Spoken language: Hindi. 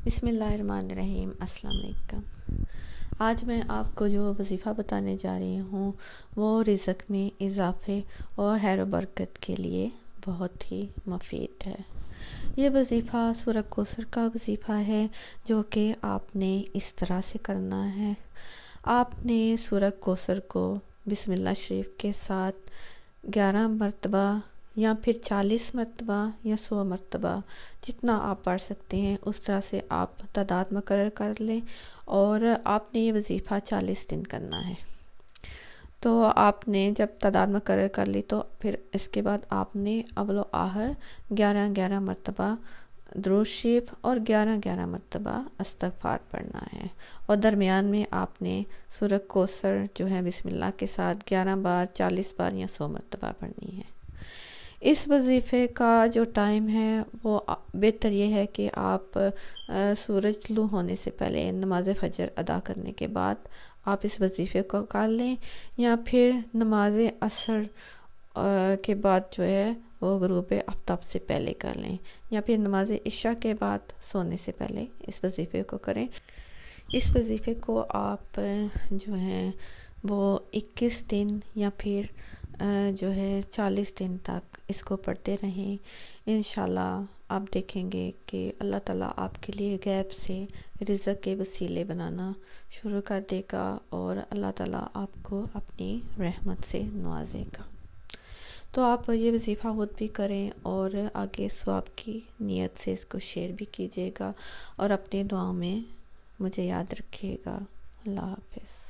बिस्मिल्लाहिर्रहमानिर्रहीम। अस्सलाम वालेकुम। आज मैं आपको जो वज़ीफ़ा बताने जा रही हूँ वो रिज़्क़ में इजाफ़े और खैर व बरकत के लिए बहुत ही मुफीद है। ये वज़ीफ़ा सूरह कौसर का वज़ीफ़ा है जो कि आपने इस तरह से करना है। आपने सूरह कौसर को बिस्मिल्लाह शरीफ के साथ 11 मरतबा या फिर 40 मरतबा या 100 मरतबा जितना आप पढ़ सकते हैं उस तरह से आप तादाद मुकर्रर कर लें और आपने ये वज़ीफ़ा 40 दिन करना है। तो आपने जब तादाद मुकर्रर कर ली तो फिर इसके बाद आपने अव्वल आखिर 11-11 मरतबा दुरूद शरीफ और 11-11 मरतबा इस्तग़फ़ार पढ़ना है और दरमियान में आपने सूरह कौसर जो है बिस्मिल्लाह के साथ 11 बार, 40 बार या 100 मरतबा पढ़नी है। इस वज़ीफ़े का जो टाइम है वो बेहतर ये है कि आप सूरज तुलू होने से पहले नमाज फ़जर अदा करने के बाद आप इस वज़ीफ़े को कर लें या फिर नमाज असर के बाद जो है वो ग़ुरूब आफ्ताब से पहले कर लें या फिर नमाज इशा के बाद सोने से पहले इस वज़ीफ़े को करें। इस वज़ीफ़े को आप जो है वो 21 दिन या फिर जो है 40 दिन तक इसको पढ़ते रहें। इंशाल्लाह आप देखेंगे कि अल्लाह ताला आपके लिए गैब से रिज़्क़ के वसीले बनाना शुरू कर देगा और अल्लाह ताला आपको अपनी रहमत से नवाजेगा। तो आप ये वज़ीफ़ा खुद भी करें और आगे सवाब की नीयत से इसको शेयर भी कीजिएगा और अपनी दुआ में मुझे याद रखिएगा। अल्लाह हाफ़िज़।